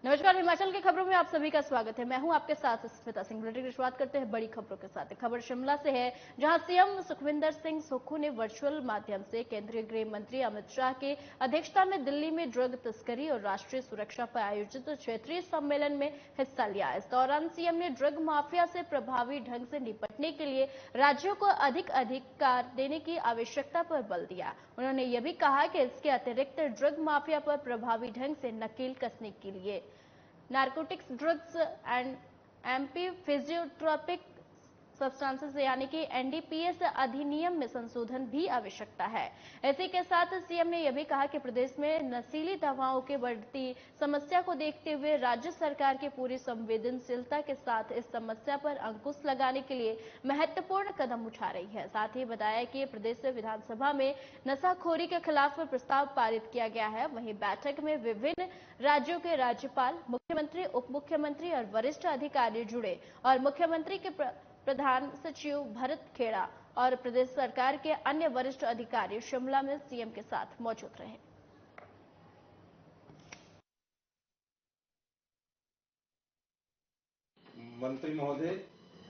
नमस्कार। हिमाचल की खबरों में आप सभी का स्वागत है। मैं हूं आपके साथ स्मिता सिंह। बुलेटिन की शुरुआत करते हैं बड़ी खबरों के साथ। खबर शिमला से है, जहां सीएम सुखविंदर सिंह सुक्खू ने वर्चुअल माध्यम से केंद्रीय गृह मंत्री अमित शाह की अध्यक्षता में दिल्ली में ड्रग तस्करी और राष्ट्रीय सुरक्षा पर आयोजित क्षेत्रीय सम्मेलन में हिस्सा लिया। इस दौरान सीएम ने ड्रग माफिया से प्रभावी ढंग से निपटने के लिए राज्यों को अधिक अधिकार देने की आवश्यकता पर बल दिया। उन्होंने यह भी कहा कि इसके अतिरिक्त ड्रग माफिया पर प्रभावी ढंग से नकेल कसने के लिए narcotics drugs and MP physiotropic substances यानी कि एनडीपीएस अधिनियम में संशोधन भी आवश्यकता है। इसी के साथ सीएम ने यह भी कहा कि प्रदेश में नशीली दवाओं की बढ़ती समस्या को देखते हुए राज्य सरकार की पूरी संवेदनशीलता के साथ इस समस्या पर अंकुश लगाने के लिए महत्वपूर्ण कदम उठा रही है। साथ ही बताया कि प्रदेश विधानसभा में नशाखोरी के खिलाफ प्रस्ताव पारित किया गया है। वहीं बैठक में विभिन्न राज्यों के राज्यपाल, मुख्यमंत्री, उप मुख्यमंत्री और वरिष्ठ अधिकारी जुड़े और मुख्यमंत्री के प्रधान सचिव भरत खेड़ा और प्रदेश सरकार के अन्य वरिष्ठ अधिकारी शिमला में सीएम के साथ मौजूद रहे। मंत्री महोदय,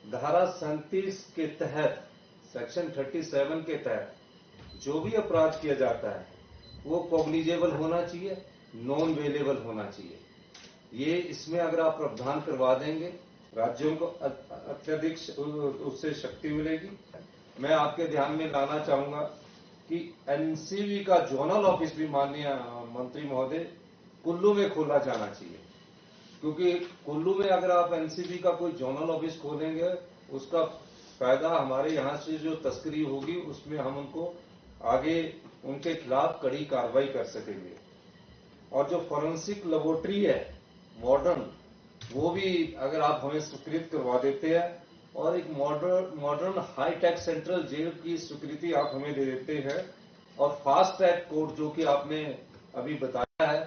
धारा 37 के तहत, सेक्शन 37 के तहत जो भी अपराध किया जाता है वो कॉग्निजेबल होना चाहिए, नॉन वेलेबल होना चाहिए। ये इसमें अगर आप प्रावधान करवा देंगे, राज्यों को अत्यधिक उससे शक्ति मिलेगी। मैं आपके ध्यान में लाना चाहूंगा कि एनसीबी का जोनल ऑफिस भी माननीय मंत्री महोदय कुल्लू में खोला जाना चाहिए, क्योंकि कुल्लू में अगर आप एनसीबी का कोई जोनल ऑफिस खोलेंगे, उसका फायदा हमारे यहाँ से जो तस्करी होगी उसमें हम उनको आगे उनके खिलाफ कड़ी कार्रवाई कर सकेंगे। और जो फॉरेंसिक लेबोरेटरी है मॉडर्न, वो भी अगर आप हमें स्वीकृत करवा देते हैं और एक मॉडर्न हाईटेक सेंट्रल जेल की स्वीकृति आप हमें दे देते हैं और फास्ट ट्रैक कोर्ट जो कि आपने अभी बताया है,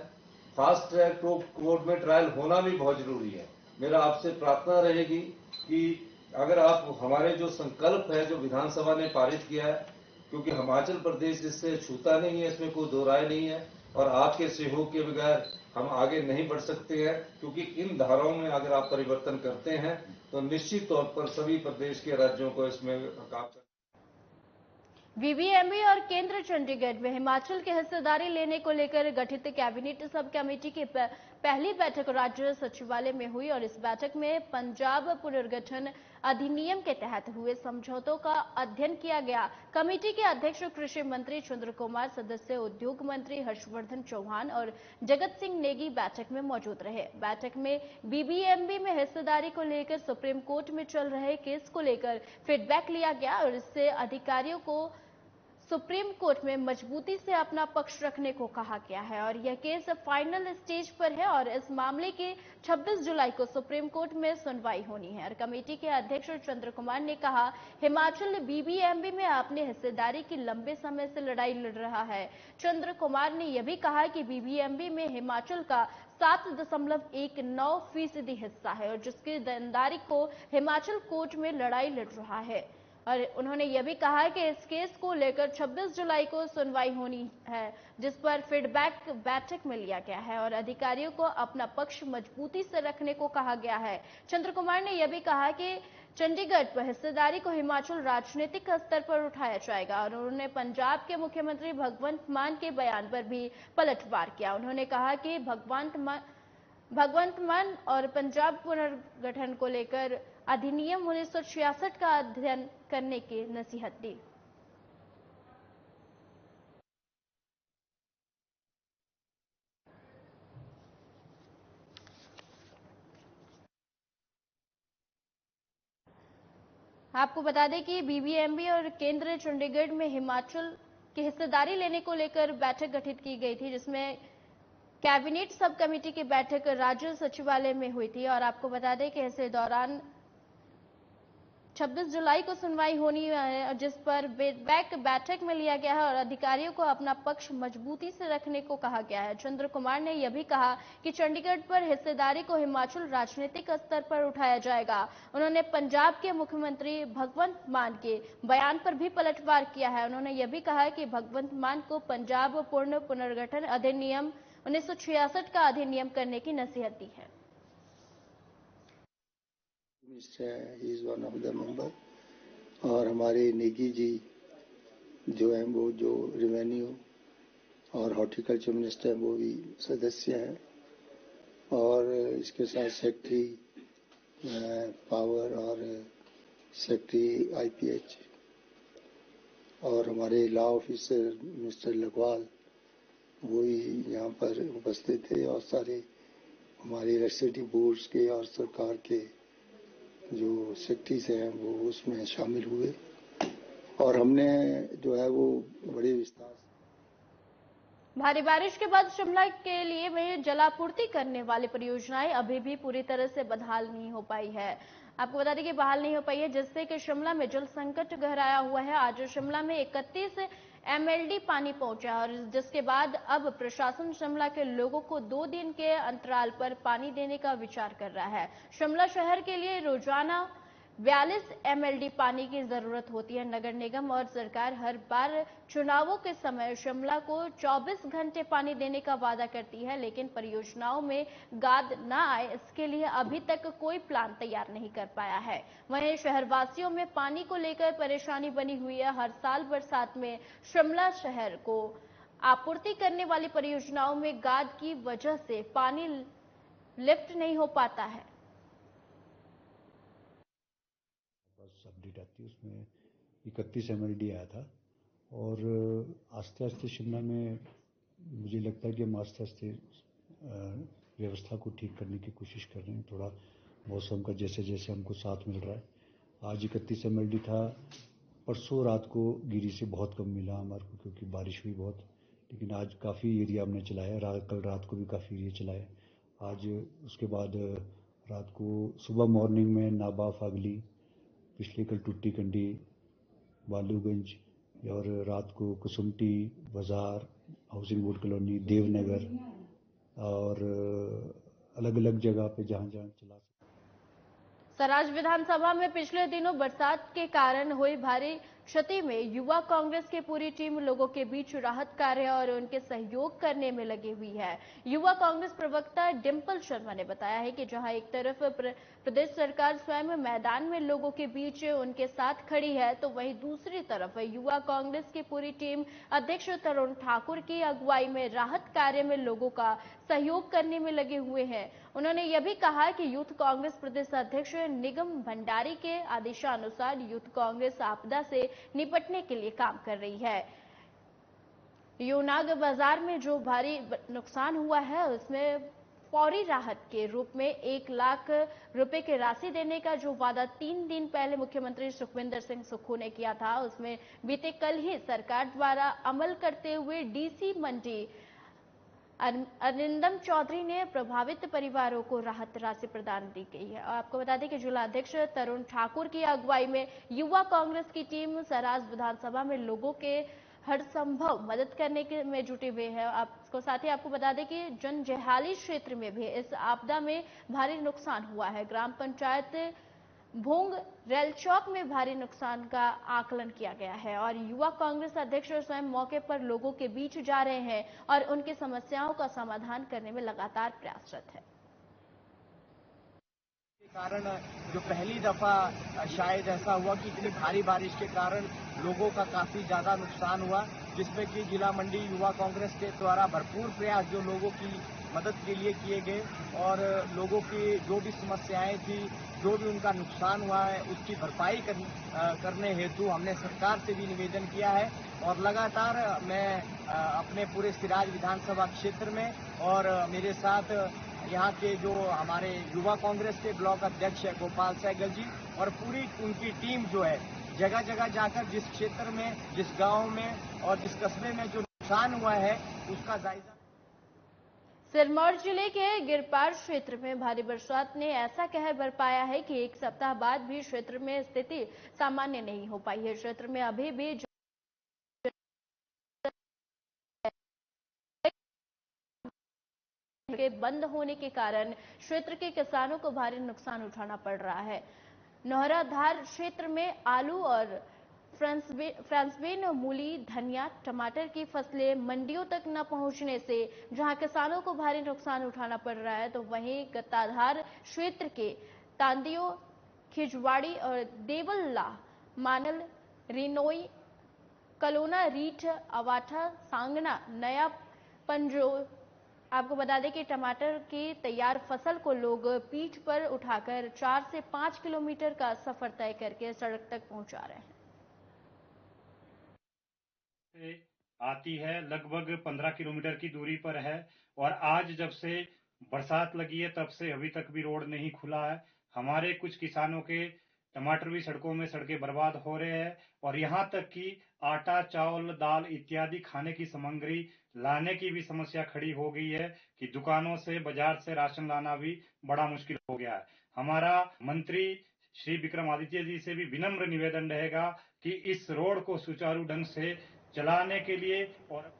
फास्ट ट्रैक कोर्ट में ट्रायल होना भी बहुत जरूरी है। मेरा आपसे प्रार्थना रहेगी कि अगर आप हमारे जो संकल्प है जो विधानसभा ने पारित किया है, क्योंकि हिमाचल प्रदेश इससे छूता नहीं है, इसमें कोई दो राय नहीं है और आपके सहयोग के बगैर हम आगे नहीं बढ़ सकते हैं, क्योंकि इन धाराओं में अगर आप परिवर्तन करते हैं तो निश्चित तौर पर सभी प्रदेश के राज्यों को इसमें काम। बीबीएमबी और केंद्र चंडीगढ़ में हिमाचल की हिस्सेदारी लेने को लेकर गठित कैबिनेट सब कमेटी की पहली बैठक राज्य सचिवालय में हुई और इस बैठक में पंजाब पुनर्गठन अधिनियम के तहत हुए समझौतों का अध्ययन किया गया। कमेटी के अध्यक्ष कृषि मंत्री चंद्र कुमार, सदस्य उद्योग मंत्री हर्षवर्धन चौहान और जगत सिंह नेगी बैठक में मौजूद रहे। बैठक में बीबीएमबी में हिस्सेदारी को लेकर सुप्रीम कोर्ट में चल रहे केस को लेकर फीडबैक लिया गया और इससे अधिकारियों को सुप्रीम कोर्ट में मजबूती से अपना पक्ष रखने को कहा गया है और यह केस फाइनल स्टेज पर है और इस मामले की 26 जुलाई को सुप्रीम कोर्ट में सुनवाई होनी है। और कमेटी के अध्यक्ष चंद्र कुमार ने कहा, हिमाचल बीबीएमबी में अपनी हिस्सेदारी की लंबे समय से लड़ाई लड़ रहा है। चंद्र कुमार ने यह भी कहा कि बीबीएमबी में हिमाचल का 7.19% हिस्सा है और जिसकी देनदारी को हिमाचल कोर्ट में लड़ाई लड़ रहा है। और उन्होंने यह भी कहा कि इस केस को लेकर 26 जुलाई को सुनवाई होनी है, जिस पर फीडबैक बैठक में लिया गया है और अधिकारियों को अपना पक्ष मजबूती से रखने को कहा गया है। चंद्र कुमार ने यह भी कहा कि चंडीगढ़ पर हिस्सेदारी को हिमाचल राजनीतिक स्तर पर उठाया जाएगा और उन्होंने पंजाब के मुख्यमंत्री भगवंत मान के बयान पर भी पलटवार किया। उन्होंने कहा कि भगवंत मान और पंजाब पुनर्गठन को लेकर अधिनियम 1966 का अध्ययन करने की नसीहत दी। आपको बता दें कि बीबीएमबी और केंद्र चंडीगढ़ में हिमाचल की हिस्सेदारी लेने को लेकर बैठक गठित की गई थी, जिसमें कैबिनेट सब कमेटी की बैठक राज्य सचिवालय में हुई थी। और आपको बता दें कि इस दौरान 26 जुलाई को सुनवाई होनी है, जिस पर फीडबैक बैठक में लिया गया है और अधिकारियों को अपना पक्ष मजबूती से रखने को कहा गया है। चंद्र कुमार ने यह भी कहा कि चंडीगढ़ पर हिस्सेदारी को हिमाचल राजनीतिक स्तर पर उठाया जाएगा। उन्होंने पंजाब के मुख्यमंत्री भगवंत मान के बयान पर भी पलटवार किया है। उन्होंने यह भी कहा कि भगवंत मान को पंजाब पूर्ण पुनर्गठन अधिनियम 1966 का अधिनियम करने की नसीहत दी है। He is one of the member, और हमारे नेगी जी जो है वो जो रेवेन्यू और हॉर्टिकल्चर मिनिस्टर वो भी सदस्य हैं, और इसके साथ सेक्रेटरी पावर और सेक्रेटरी आईपीएच और हमारे लॉ ऑफिसर मिस्टर लखवाल वो ही यहाँ पर उपस्थित थे, और सारे हमारे इलेक्ट्रिसिटी बोर्ड्स के और सरकार के जो सेक्रेटरीज हैं वो उसमें शामिल हुए, और हमने जो है वो बड़े विस्तार से। भारी बारिश के बाद शिमला के लिए में जलापूर्ति करने वाली परियोजनाएं अभी भी पूरी तरह से बहाल नहीं हो पाई है। आपको बता दें कि बहाल नहीं हो पाई है, जिससे कि शिमला में जल संकट गहराया हुआ है। आज शिमला में 31 एमएलडी पानी पहुंचा, और जिसके बाद अब प्रशासन शिमला के लोगों को 2 दिन के अंतराल पर पानी देने का विचार कर रहा है। शिमला शहर के लिए रोजाना 42 एमएलडी पानी की जरूरत होती है। नगर निगम और सरकार हर बार चुनावों के समय शिमला को 24 घंटे पानी देने का वादा करती है, लेकिन परियोजनाओं में गाद न आए इसके लिए अभी तक कोई प्लान तैयार नहीं कर पाया है। वहीं शहरवासियों में पानी को लेकर परेशानी बनी हुई है। हर साल बरसात में शिमला शहर को आपूर्ति करने वाली परियोजनाओं में गाद की वजह से पानी लिफ्ट नहीं हो पाता है। अपडेट आती है उसमें 31 एमएलडी आया था, और आस्ते आस्ते शिमला में मुझे लगता है कि हम आस्ते आस्ते व्यवस्था को ठीक करने की कोशिश कर रहे हैं। थोड़ा मौसम का जैसे जैसे हमको साथ मिल रहा है। आज 31 एमएलडी था, परसों रात को गिरी से बहुत कम मिला हमारे को क्योंकि बारिश हुई बहुत, लेकिन आज काफ़ी एरिया हमने चलाया। कल रात को भी काफ़ी एरिया चलाया। आज उसके बाद रात को सुबह मॉर्निंग में नाबा, फागली, पिछले कल टुट्टी कंडी, बालूगंज, और रात को कुसुमटी बाजार, हाउसिंग बोर्ड कॉलोनी, देवनगर, और अलग अलग जगह पे जहां जहां चला। सराज विधानसभा में पिछले दिनों बरसात के कारण हुई भारी क्षति में युवा कांग्रेस की पूरी टीम लोगों के बीच राहत कार्य और उनके सहयोग करने में लगी हुई है। युवा कांग्रेस प्रवक्ता डिंपल शर्मा ने बताया है कि जहां एक तरफ प्रदेश सरकार स्वयं मैदान में लोगों के बीच उनके साथ खड़ी है, तो वहीं दूसरी तरफ युवा कांग्रेस की पूरी टीम अध्यक्ष तरुण ठाकुर की अगुवाई में राहत कार्य में लोगों का सहयोग करने में लगे हुए हैं। उन्होंने यह भी कहा कि यूथ कांग्रेस प्रदेश अध्यक्ष निगम भंडारी के आदेशानुसार यूथ कांग्रेस आपदा से निपटने के लिए काम कर रही है। यूनाग बाजार में जो भारी नुकसान हुआ है उसमें फौरी राहत के रूप में 1 लाख रुपए की राशि देने का जो वादा 3 दिन पहले मुख्यमंत्री सुखविंदर सिंह सुक्खू ने किया था, उसमें बीते कल ही सरकार द्वारा अमल करते हुए डीसी मंडी अरिंदम चौधरी ने प्रभावित परिवारों को राहत राशि प्रदान की गई है। आपको बता दें कि जिलाध्यक्ष तरुण ठाकुर की अगुवाई में युवा कांग्रेस की टीम सराज विधानसभा में लोगों के हर संभव मदद करने में जुटे हुए हैं। आपको साथ ही आपको बता दें कि जनजयहाली क्षेत्र में भी इस आपदा में भारी नुकसान हुआ है। ग्राम पंचायत भोंग रेल चौक में भारी नुकसान का आकलन किया गया है, और युवा कांग्रेस अध्यक्ष स्वयं मौके पर लोगों के बीच जा रहे हैं और उनकी समस्याओं का समाधान करने में लगातार प्रयासरत है। कारण जो पहली दफा शायद ऐसा हुआ कि इतनी भारी बारिश के कारण लोगों का काफी ज्यादा नुकसान हुआ, जिसमें कि जिला मंडी युवा कांग्रेस के द्वारा भरपूर प्रयास जो लोगों की मदद के लिए किए गए, और लोगों की जो भी समस्याएं थी, जो भी उनका नुकसान हुआ है उसकी भरपाई करने हेतु हमने सरकार से भी निवेदन किया है। और लगातार मैं अपने पूरे सिराज विधानसभा क्षेत्र में और मेरे साथ यहाँ के जो हमारे युवा कांग्रेस के ब्लॉक अध्यक्ष है गोपाल सहगल जी और पूरी उनकी टीम जो है जगह जगह जाकर जिस क्षेत्र में, जिस गांव में और जिस कस्बे में जो नुकसान हुआ है उसका जायजा। सिरमौर जिले के गिरपार क्षेत्र में भारी बरसात ने ऐसा कहर बरपाया है कि 1 सप्ताह बाद भी क्षेत्र में स्थिति सामान्य नहीं हो पाई है। क्षेत्र में अभी भी के बंद होने के कारण क्षेत्र के किसानों को भारी नुकसान उठाना पड़ रहा है। नौहराधार क्षेत्र में आलू और फ्रांसबीन, मूली, धनिया, टमाटर की फसलें मंडियों तक न पहुंचने से जहां किसानों को भारी नुकसान उठाना पड़ रहा है, तो वहीं गत्ताधार क्षेत्र के तांदियों, खिजवाड़ी और देवल्ला, मानल, रिनोई, कलोना, रीठ, अवाठा, सांगना, नया पंजो। आपको बता दें कि टमाटर की तैयार फसल को लोग पीठ पर उठाकर 4 से 5 किलोमीटर का सफर तय करके सड़क तक पहुंचा रहे हैं। आती है लगभग 15 किलोमीटर की दूरी पर है और आज जब से बरसात लगी है तब से अभी तक भी रोड नहीं खुला है। हमारे कुछ किसानों के टमाटर भी सड़कों में सड़कें बर्बाद हो रहे हैं और यहाँ तक कि आटा, चावल, दाल इत्यादि खाने की सामग्री लाने की भी समस्या खड़ी हो गई है कि दुकानों से, बाजार से राशन लाना भी बड़ा मुश्किल हो गया है। हमारा मंत्री श्री विक्रमादित्य जी से भी विनम्र निवेदन रहेगा कि इस रोड को सुचारू ढंग से चलाने के लिए। और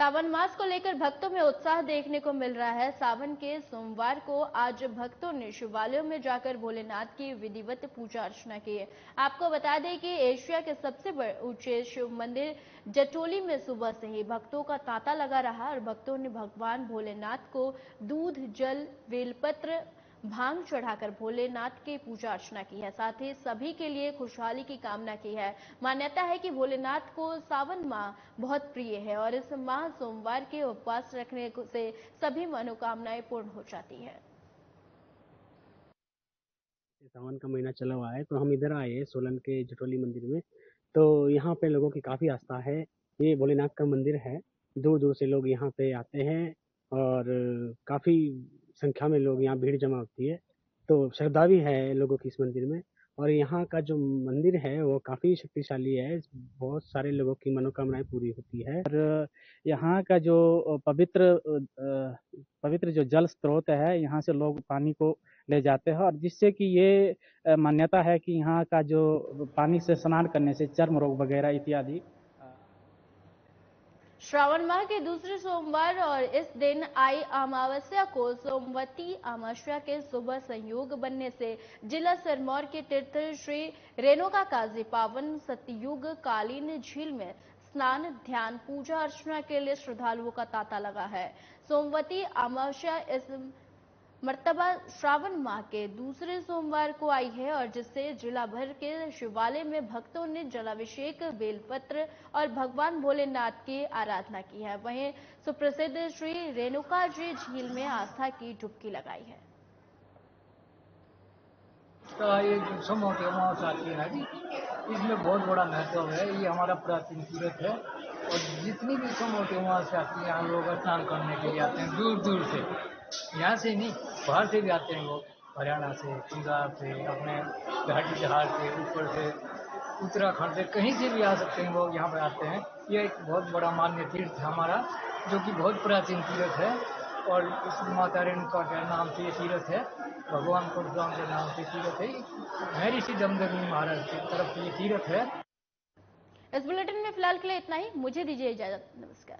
सावन मास को लेकर भक्तों में उत्साह देखने को मिल रहा है। सावन के सोमवार को आज भक्तों ने शिवालयों में जाकर भोलेनाथ की विधिवत पूजा अर्चना की है। आपको बता दें कि एशिया के सबसे ऊंचे शिव मंदिर जटोली में सुबह से ही भक्तों का तांता लगा रहा और भक्तों ने भगवान भोलेनाथ को दूध, जल, बेलपत्र, भांग चढ़ाकर भोलेनाथ की पूजा अर्चना की है। साथ ही सभी के लिए खुशहाली की कामना की है। मान्यता है कि भोलेनाथ को सावन माह बहुत प्रिय है और इस माह सोमवार के उपवास रखने से सभी मनोकामनाएं पूर्ण हो जाती है। सावन का महीना चला हुआ है तो हम इधर आए हैं सोलन के जटोली मंदिर में। तो यहाँ पे लोगों की काफी आस्था है। ये भोलेनाथ का मंदिर है, दूर दूर से लोग यहाँ पे आते हैं और काफी संख्या में लोग यहाँ भीड़ जमा होती है। तो श्रद्धा भी है लोगों की इस मंदिर में। और यहाँ का जो मंदिर है वो काफी शक्तिशाली है, बहुत सारे लोगों की मनोकामनाएं पूरी होती है। और यहाँ का जो पवित्र जो जल स्रोत है, यहाँ से लोग पानी को ले जाते हैं और जिससे कि ये मान्यता है कि यहाँ का जो पानी से स्नान करने से चर्म रोग वगैरह इत्यादि। श्रावण माह के दूसरे सोमवार और इस दिन आई अमावस्या को सोमवती अमावस्या के सुबह संयोग बनने से जिला सिरमौर के तीर्थ श्री रेणुका काजी पावन सतयुग कालीन झील में स्नान, ध्यान, पूजा अर्चना के लिए श्रद्धालुओं का तांता लगा है। सोमवती अमावस्या इस मर्तबा श्रावण माह के दूसरे सोमवार को आई है और जिससे जिला भर के शिवालय में भक्तों ने जलाभिषेक, बेलपत्र और भगवान भोलेनाथ की आराधना की है। वहीं सुप्रसिद्ध श्री रेणुका जी झील में आस्था की डुबकी लगाई है। तो ये सोमवती अमावस्या आती है ना जी, इसमें बहुत बड़ा महत्व है। ये हमारा प्राचीन तीर्थ है और जितनी भी सोमवती अमावस्या आती है यहाँ लोग स्नान करने के लिए आते हैं दूर दूर से। यहाँ से नहीं, बाहर से भी आते हैं लोग, हरियाणा से, पंजाब से, अपने घाटी जहाज से, ऊपर से, उत्तराखंड से, कहीं से भी आ सकते हैं लोग, यहाँ पर आते हैं। ये एक बहुत बड़ा मान्य तीर्थ है हमारा, जो कि बहुत प्राचीन तीर्थ है और इस माता रेणुका के नाम से ये तीर्थ है, भगवान परशुराम के नाम से तीर्थ है। महर्षि दमदमी महाराज की तरफ से ये तीर्थ है। इस बुलेटिन में फिलहाल के लिए इतना ही। मुझे दीजिए इजाजत। नमस्कार।